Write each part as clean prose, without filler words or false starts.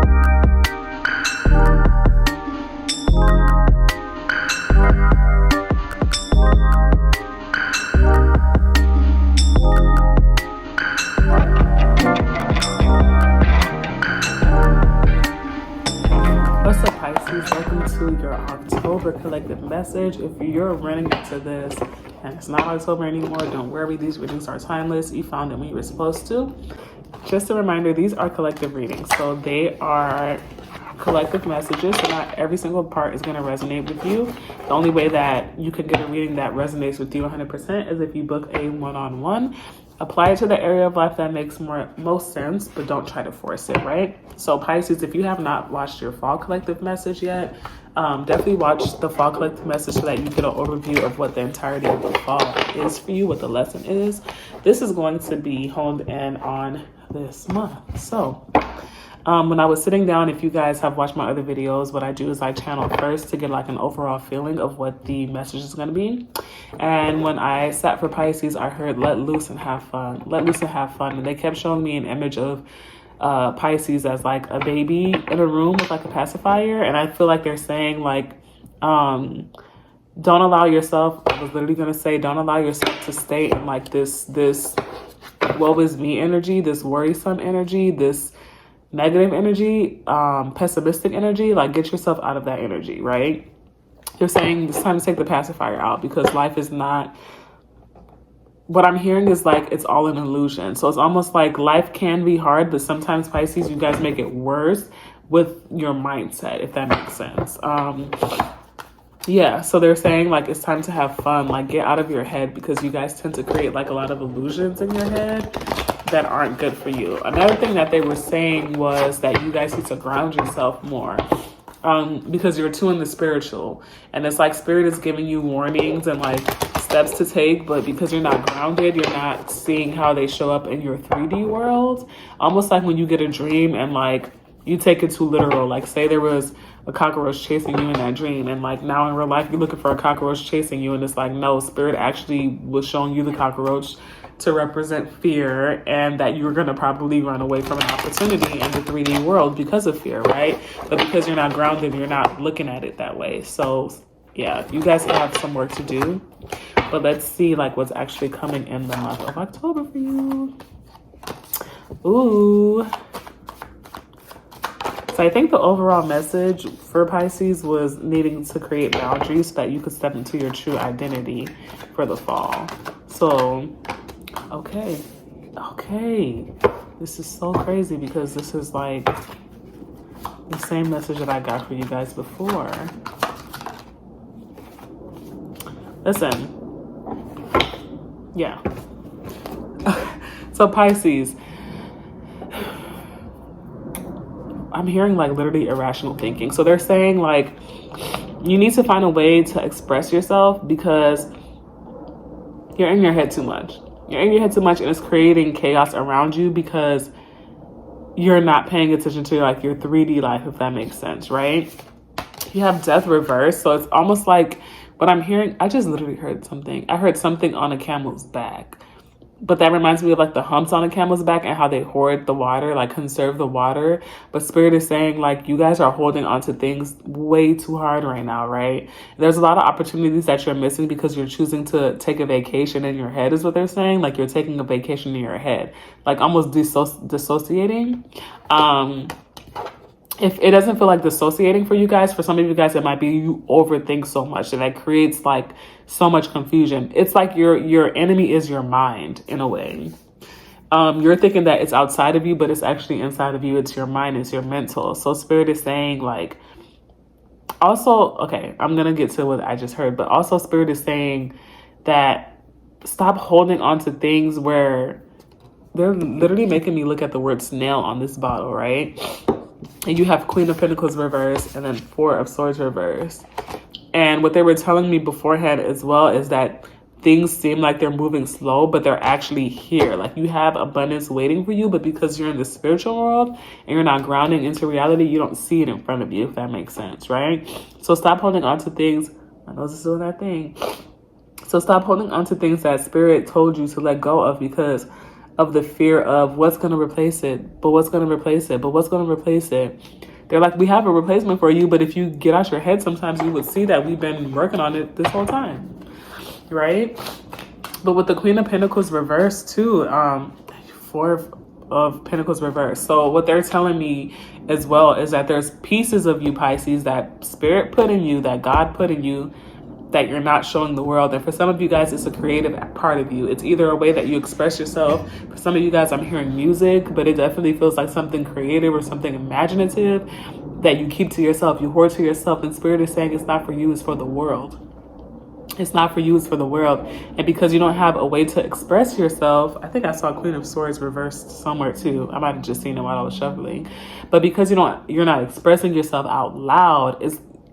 What's up, Pisces? Welcome to your October collective message. If you're running into this and it's not October anymore, don't worry. These readings are timeless. You found them when you were supposed to. Just a reminder, these are collective readings. So they are collective messages. So not every single part is going to resonate with you. The only way that you can get a reading that resonates with you 100% is if you book a one-on-one. Apply it to the area of life that makes most sense, but don't try to force it, right? So Pisces, if you have not watched your fall collective message yet, definitely watch the fall collective message so that you get an overview of what the entirety of the fall is for you, what the lesson is. This is going to be honed in on this month. So when I was sitting down, if you guys have watched my other videos, what I do is I channel first to get like an overall feeling of what the message is going to be. And when I sat for Pisces, I heard let loose and have fun, let loose and have fun. And they kept showing me an image of Pisces as like a baby in a room with like a pacifier. And I feel like they're saying like, don't allow yourself, I was literally going to say, don't allow yourself to stay in like this woe is me energy, this worrisome energy, this negative energy, pessimistic energy. Like get yourself out of that energy, right? They're saying it's time to take the pacifier out because life is not, what I'm hearing is like it's all an illusion. So it's almost like life can be hard, but sometimes Pisces, you guys make it worse with your mindset, if that makes sense. Yeah, so they're saying like it's time to have fun, like get out of your head because you guys tend to create like a lot of illusions in your head that aren't good for you. Another thing that they were saying was that you guys need to ground yourself more because you're too in the spiritual, and it's like spirit is giving you warnings and like steps to take, but because you're not grounded, you're not seeing how they show up in your 3D world. Almost like when you get a dream and like you take it too literal, like say there was a cockroach chasing you in that dream, and like now in real life you're looking for a cockroach chasing you, and it's like no, spirit actually was showing you the cockroach to represent fear, and that you're going to probably run away from an opportunity in the 3D world because of fear, right? But because you're not grounded, you're not looking at it that way. So yeah, you guys have some work to do, but let's see like what's actually coming in the month of October for you. Ooh. So I think the overall message for Pisces was needing to create boundaries so that you could step into your true identity for the fall. So okay, this is so crazy because this is like the same message that I got for you guys before. Listen, yeah. So Pisces, I'm hearing like literally irrational thinking. So they're saying like you need to find a way to express yourself because you're in your head too much. You're in your head too much, and it's creating chaos around you because you're not paying attention to like your 3D life, if that makes sense, right? You have death reverse. So it's almost like what I'm hearing. I just literally heard something. I heard something on a camel's back. But that reminds me of like the humps on a camel's back and how they hoard the water, like conserve the water. But spirit is saying like you guys are holding on to things way too hard right now, right? There's a lot of opportunities that you're missing because you're choosing to take a vacation in your head is what they're saying. Like you're taking a vacation in your head, like almost dissociating. If it doesn't feel like dissociating for you guys, for some of you guys, it might be you overthink so much and that creates like so much confusion. It's like your enemy is your mind in a way. You're thinking that it's outside of you, but it's actually inside of you. It's your mind, it's your mental. So spirit is saying like, also, okay, I'm going to get to what I just heard, but also spirit is saying that stop holding on to things where they're literally making me look at the word snail on this bottle, right? And you have Queen of Pentacles reverse and then Four of Swords reverse. And what they were telling me beforehand as well is that things seem like they're moving slow, but they're actually here. Like you have abundance waiting for you, but because you're in the spiritual world and you're not grounding into reality, you don't see it in front of you, if that makes sense, right? So stop holding on to things. I know this is doing that thing. So stop holding on to things that spirit told you to let go of because of the fear of what's going to replace it, but what's going to replace it, but what's going to replace it. They're like, we have a replacement for you, but if you get out your head, sometimes you would see that we've been working on it this whole time, right? But with the Queen of Pentacles reversed too, Four of Pentacles reversed. So what they're telling me as well is that there's pieces of you, Pisces, that Spirit put in you, that God put in you, that you're not showing the world. And for some of you guys, it's a creative part of you. It's either a way that you express yourself. For some of you guys, I'm hearing music, but it definitely feels like something creative or something imaginative that you keep to yourself, you hoard to yourself. And Spirit is saying it's not for you, it's for the world. It's not for you, it's for the world. And because you don't have a way to express yourself, I think I saw Queen of Swords reversed somewhere too. I might have just seen it while I was shuffling. But because you're not expressing yourself out loud,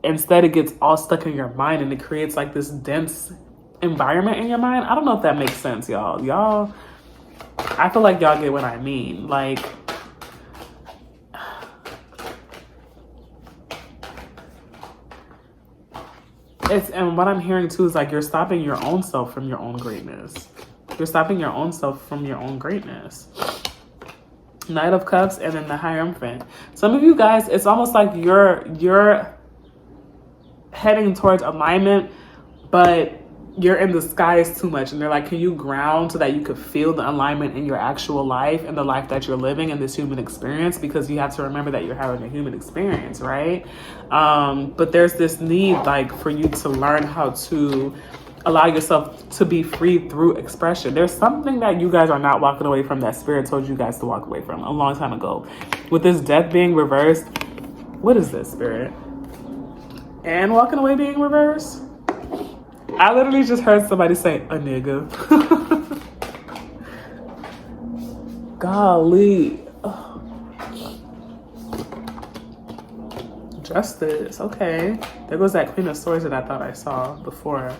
instead it gets all stuck in your mind and it creates like this dense environment in your mind. I don't know if that makes sense, y'all. I feel like y'all get what I mean. Like, and what I'm hearing too is like you're stopping your own self from your own greatness. You're stopping your own self from your own greatness. Knight of Cups and then the Hierophant. Some of you guys, it's almost like you're heading towards alignment, but you're in the skies too much. And they're like, can you ground so that you could feel the alignment in your actual life and the life that you're living in this human experience? Because you have to remember that you're having a human experience, right? But there's this need like for you to learn how to allow yourself to be free through expression. There's something that you guys are not walking away from that Spirit told you guys to walk away from a long time ago. With this Death being reversed, what is this, Spirit? And walking away being reversed? I literally just heard somebody say, a nigga. Golly. Oh. Justice. Okay. There goes that Queen of Swords that I thought I saw before.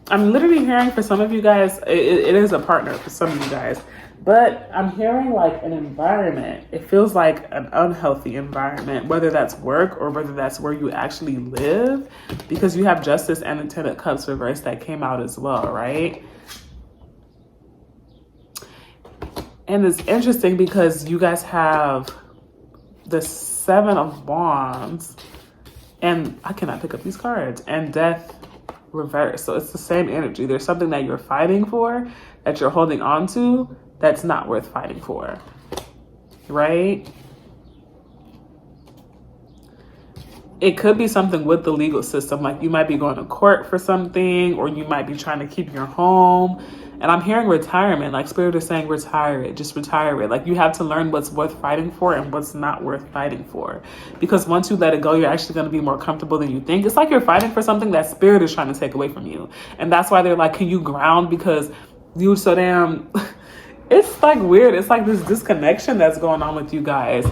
I'm literally hearing for some of you guys, it is a partner for some of you guys. But I'm hearing like an environment. It feels like an unhealthy environment, whether that's work or whether that's where you actually live, because you have Justice and the Ten of Cups reversed that came out as well, right? And it's interesting because you guys have the Seven of Wands, and I cannot pick up these cards, and Death reversed. So it's the same energy. There's something that you're fighting for, that you're holding on to, that's not worth fighting for, right? It could be something with the legal system, like you might be going to court for something, or you might be trying to keep your home. And I'm hearing retirement, like Spirit is saying retire it, just retire it. Like you have to learn what's worth fighting for and what's not worth fighting for. Because once you let it go, you're actually going to be more comfortable than you think. It's like you're fighting for something that Spirit is trying to take away from you. And that's why they're like, can you ground? Because you so damn... It's like weird. It's like this disconnection that's going on with you guys.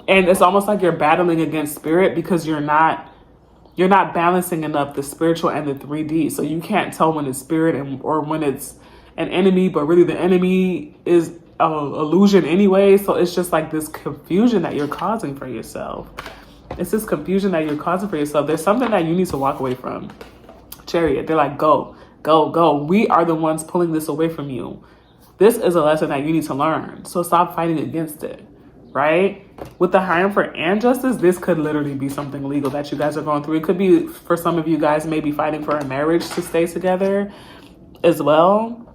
And it's almost like you're battling against Spirit because you're not balancing enough the spiritual and the 3D. So you can't tell when it's Spirit or when it's an enemy, but really the enemy is an illusion anyway. So it's just like this confusion that you're causing for yourself. It's this confusion that you're causing for yourself. There's something that you need to walk away from. Chariot, they're like, go, go, go. We are the ones pulling this away from you. This is a lesson that you need to learn. So stop fighting against it, right? With the Hierophant and Justice, this could literally be something legal that you guys are going through. It could be, for some of you guys, maybe fighting for a marriage to stay together as well.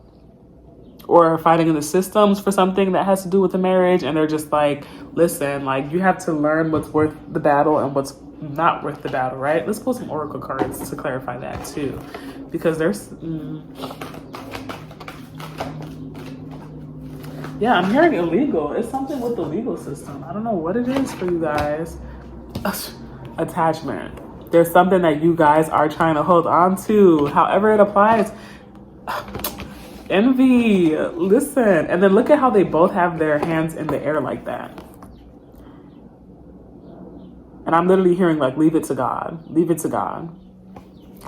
Or fighting in the systems for something that has to do with the marriage. And they're just like, listen, like you have to learn what's worth the battle and what's not worth the battle, right? Let's pull some Oracle cards to clarify that too. Because there's... Yeah, I'm hearing illegal. It's something with the legal system. I don't know what it is for you guys. Attachment. There's something that you guys are trying to hold on to. However it applies. Envy. Listen. And then look at how they both have their hands in the air like that. And I'm literally hearing like, leave it to God. Leave it to God.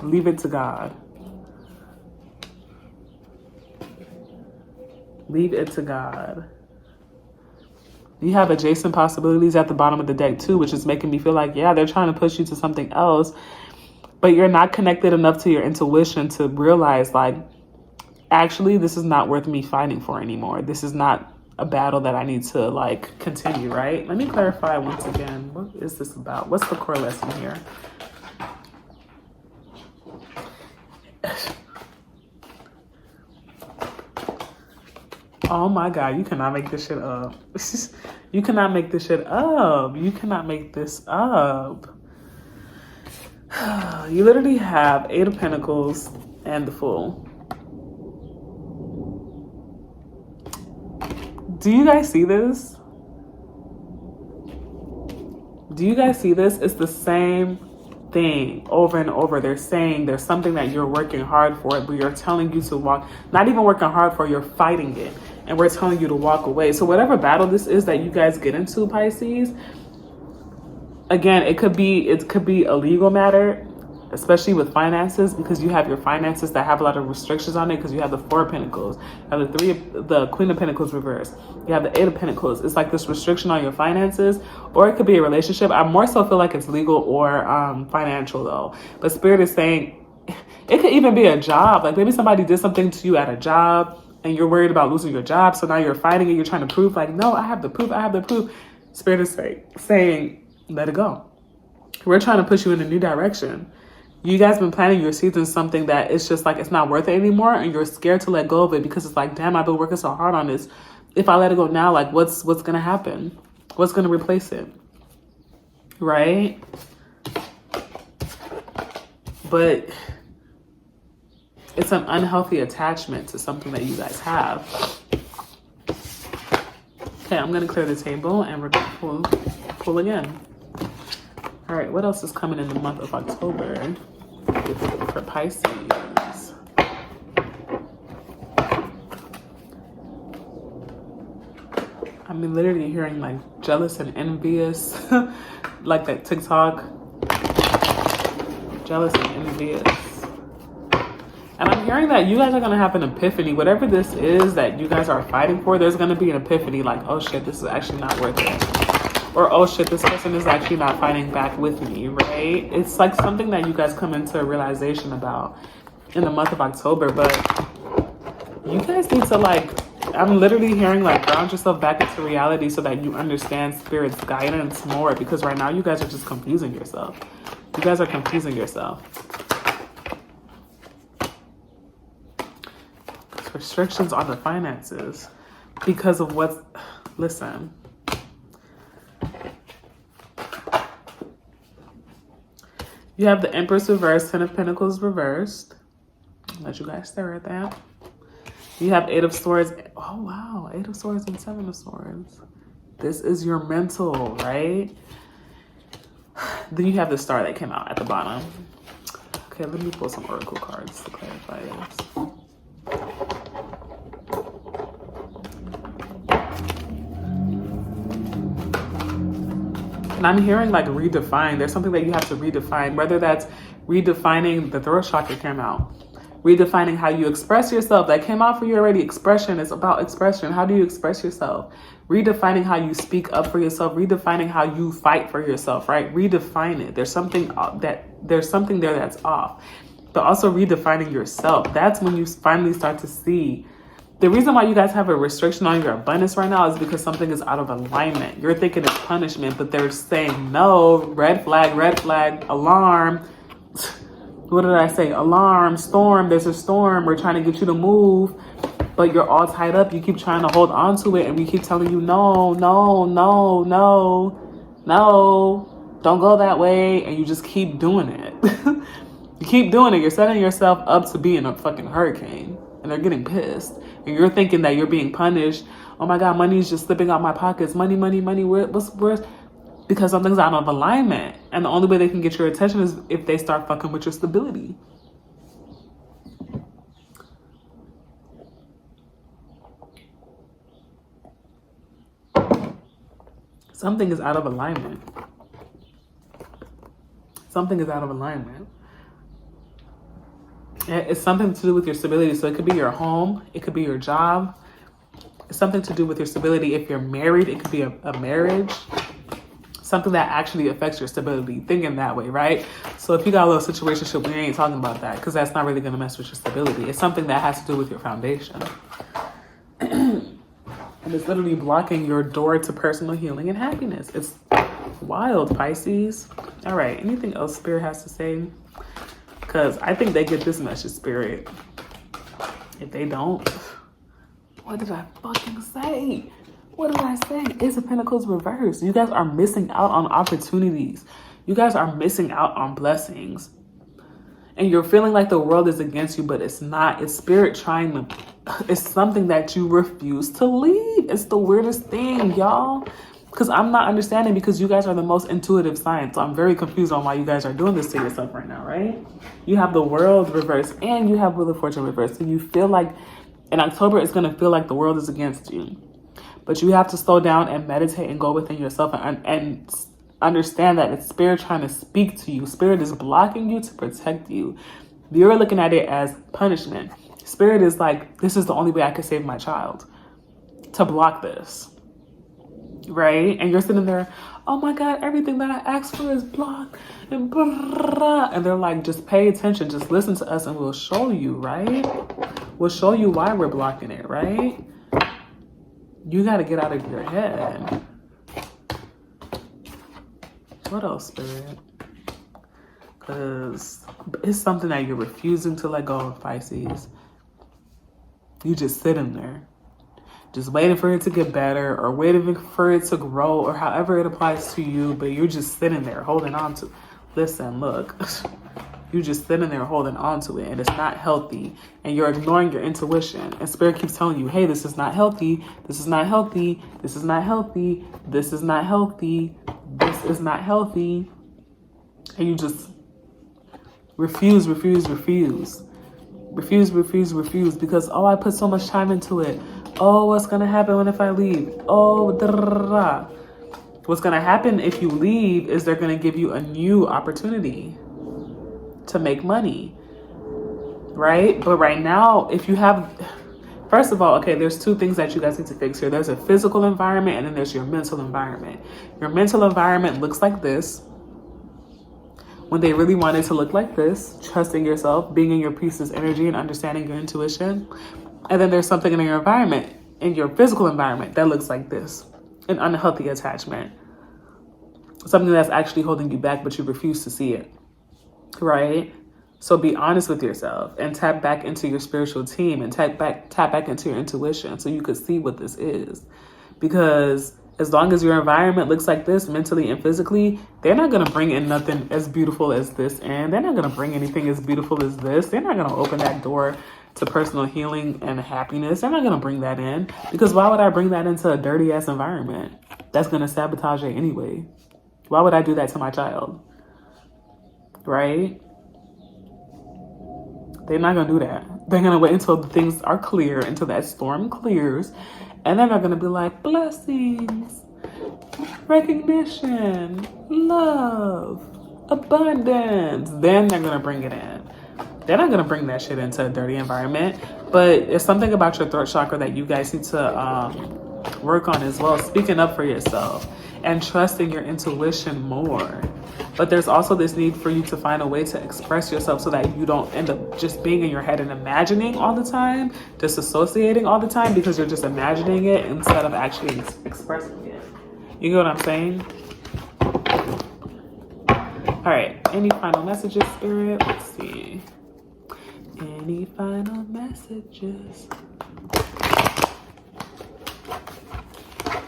Leave it to God. Leave it to God. You have adjacent possibilities at the bottom of the deck too, which is making me feel like, yeah, they're trying to push you to something else. but you're not connected enough to your intuition to realize, like, actually, this is not worth me fighting for anymore. This is not a battle that I need to, like, continue, right? Let me clarify once again. What is this about? What's the core lesson here? Oh my God, you cannot make this shit up. You cannot make this shit up. You cannot make this up. You literally have 8 of Pentacles and the Fool. Do you guys see this? Do you guys see this? It's the same thing over and over. They're saying there's something that you're working hard for, but you're telling you to walk, not even working hard for, you're fighting it. And we're telling you to walk away. So whatever battle this is that you guys get into, Pisces, again, it could be a legal matter, especially with finances, because you have your finances that have a lot of restrictions on it, because you have the 4 of Pentacles, you have the Queen of Pentacles reversed, you have the 8 of Pentacles. It's like this restriction on your finances, or it could be a relationship. I more so feel like it's legal or financial though. But Spirit is saying it could even be a job. Like maybe somebody did something to you at a job and you're worried about losing your job. So now you're fighting it. You're trying to prove like, no, I have the proof. I have the proof. Spirit is saying, let it go. We're trying to push you in a new direction. You guys been planting your seeds in something that it's just like, it's not worth it anymore. And you're scared to let go of it because it's like, damn, I've been working so hard on this. If I let it go now, like what's going to happen? What's going to replace it? Right? But it's an unhealthy attachment to something that you guys have. Okay, I'm going to clear the table and we're going to pull again. All right, what else is coming in the month of October for Pisces? I'm literally hearing like jealous and envious, like that TikTok. Jealous and envious. And I'm hearing that you guys are going to have an epiphany. Whatever this is that you guys are fighting for, there's going to be an epiphany like, oh shit, this is actually not worth it. Or, oh shit, this person is actually not fighting back with me, right? It's like something that you guys come into a realization about in the month of October. But you guys need to like, I'm literally hearing like ground yourself back into reality so that you understand Spirit's guidance more. Because right now you guys are just confusing yourself. You guys are confusing yourself. Restrictions on the finances because of what's, listen. You have the Empress reversed, 10 of Pentacles reversed. I'll let you guys stare at that. You have 8 of Swords. Oh, wow. 8 of Swords and 7 of Swords. This is your mental, right? Then you have the Star that came out at the bottom. Okay, let me pull some Oracle cards to clarify this. And I'm hearing like redefine. There's something that you have to redefine, whether that's redefining, the throat chakra came out. Redefining how you express yourself. That came out for you already. Expression is about expression. How do you express yourself? Redefining how you speak up for yourself. Redefining how you fight for yourself, right? Redefine it. There's something there that's off. But also redefining yourself. That's when you finally start to see. The reason why you guys have a restriction on your abundance right now is because something is out of alignment. You're thinking it's punishment, but they're saying no, red flag, alarm. What did I say? Alarm, storm, there's a storm. We're trying to get you to move, but you're all tied up. You keep trying to hold on to it, and we keep telling you, no, don't go that way, and you just keep doing it. You keep doing it. You're setting yourself up to be in a fucking hurricane, and they're getting pissed. And you're thinking that you're being punished. Oh my God, money's just slipping out my pockets. Money. Where's because something's out of alignment. And the only way they can get your attention is if they start fucking with your stability. Something is out of alignment. Something is out of alignment. It's something to do with your stability. So it could be your home. It could be your job. It's something to do with your stability. If you're married, it could be a marriage. something that actually affects your stability. Thinking that way, right? So if you got a little situationship, we ain't talking about that because that's not really going to mess with your stability. It's something that has to do with your foundation. And it's literally blocking your door to personal healing and happiness. It's wild, Pisces. All right, anything else Spirit has to say? Because I think they get this message, Spirit. If they don't, what did I fucking say? What did I say? Ace of Pentacles reversed. You guys are missing out on opportunities. You guys are missing out on blessings. And you're feeling like the world is against you, but it's not. It's Spirit trying to... It's something that you refuse to leave. It's the weirdest thing, y'all. Because I'm not understanding, because you guys are the most intuitive sign. So I'm very confused on why you guys are doing this to yourself right now, right? You have the World reversed and you have Wheel of Fortune reversed. So you feel like in October, it's going to feel like the world is against you. But you have to slow down and meditate and go within yourself and understand that it's Spirit trying to speak to you. Spirit is blocking you to protect you. You're looking at it as punishment. Spirit is like, this is the only way I can save my child. To block this. Right? And you're sitting there, oh my God, everything that I asked for is blocked. And blah. And they're like, just pay attention. Just listen to us and we'll show you, right? We'll show you why we're blocking it, right? You got to get out of your head. What else, Spirit? Because it's something that you're refusing to let go of, Pisces. You just sitting there. Just waiting for it to get better or waiting for it to grow or however it applies to you. But you're just sitting there holding on to. Listen, look. You're just sitting there holding on to it and it's not healthy. And you're ignoring your intuition. And Spirit keeps telling you, hey, this is not healthy. This is not healthy. This is not healthy. This is not healthy. This is not healthy. And you just refuse. Because, oh, I put so much time into it. Oh, what's going to happen if I leave? Oh, what's going to happen if you leave is they're going to give you a new opportunity to make money, right? But right now, if you have, first of all, okay, there's two things that you guys need to fix here. There's a physical environment and then there's your mental environment. Your mental environment looks like this. When they really want it to look like this, trusting yourself, being in your Pisces energy and understanding your intuition. And then there's something in your environment, in your physical environment, that looks like this, an unhealthy attachment. Something that's actually holding you back, but you refuse to see it. Right? So be honest with yourself and tap back into your spiritual team and tap back into your intuition so you could see what this is. Because as long as your environment looks like this mentally and physically, they're not going to bring in nothing as beautiful as this. And they're not going to bring anything as beautiful as this. They're not going to open that door to personal healing and happiness. They're not going to bring that in. Because why would I bring that into a dirty ass environment? That's going to sabotage it anyway. Why would I do that to my child? Right? They're not going to do that. They're going to wait until the things are clear, until that storm clears. And then they're going to be like, blessings, recognition, love, abundance. Then they're going to bring it in. They're not going to bring that shit into a dirty environment. But it's something about your throat chakra that you guys need to work on as well. Speaking up for yourself and trusting your intuition more. But there's also this need for you to find a way to express yourself so that you don't end up just being in your head and imagining all the time, disassociating all the time because you're just imagining it instead of actually expressing it. You get what I'm saying? All right. Any final messages, Spirit? Let's see. Any final messages?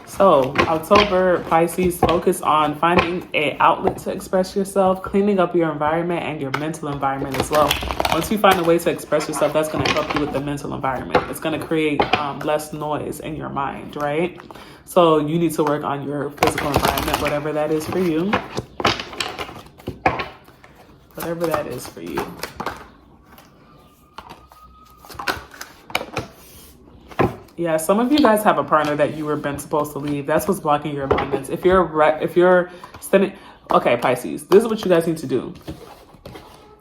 So October, Pisces, focus on finding an outlet to express yourself, cleaning up your environment and your mental environment as well. Once you find a way to express yourself, that's going to help you with the mental environment. It's going to create less noise in your mind, right? So you need to work on your physical environment, whatever that is for you. Whatever that is for you. Yeah, some of you guys have a partner that you were been supposed to leave. That's what's blocking your abundance. If you're sending, okay, Pisces, this is what you guys need to do.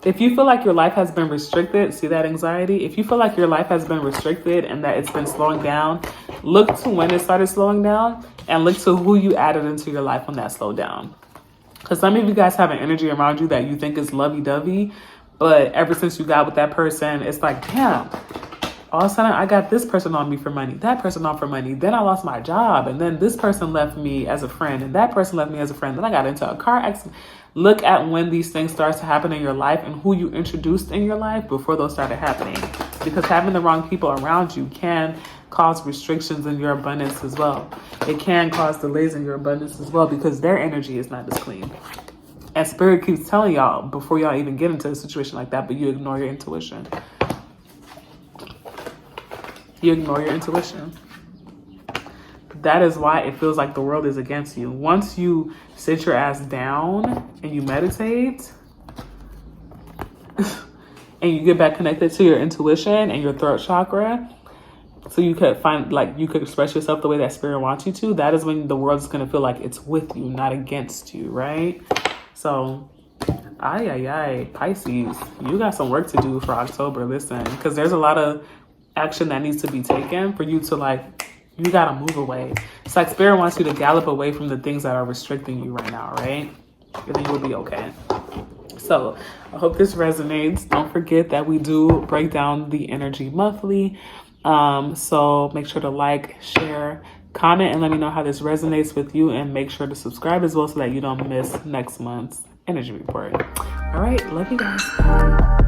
If you feel like your life has been restricted, see that anxiety? If you feel like your life has been restricted and that it's been slowing down, look to when it started slowing down and look to who you added into your life when that slowed down. Because some of you guys have an energy around you that you think is lovey-dovey, but ever since you got with that person, it's like, damn, all of a sudden I got this person on me for money, that person on for money, then I lost my job, and then this person left me as a friend, and that person left me as a friend, then I got into a car accident. Look at when these things start to happen in your life and who you introduced in your life before those started happening. Because having the wrong people around you can cause restrictions in your abundance as well. It can cause delays in your abundance as well because their energy is not as clean. And Spirit keeps telling y'all before y'all even get into a situation like that, but you ignore your intuition. You ignore your intuition. That is why it feels like the world is against you. Once you sit your ass down and you meditate and you get back connected to your intuition and your throat chakra, so you could find, like, you could express yourself the way that Spirit wants you to, that is when the world is going to feel like it's with you, not against you, right? So, Pisces, you got some work to do for October, listen, because there's a lot of action that needs to be taken for you to, like, you got to move away. It's like Spirit wants you to gallop away from the things that are restricting you right now, right? And then you'll be okay. So I hope this resonates. Don't forget that we do break down the energy monthly. So make sure to like, share, comment, and let me know how this resonates with you. And make sure to subscribe as well so that you don't miss next month's energy report. All right. Love you guys. Bye.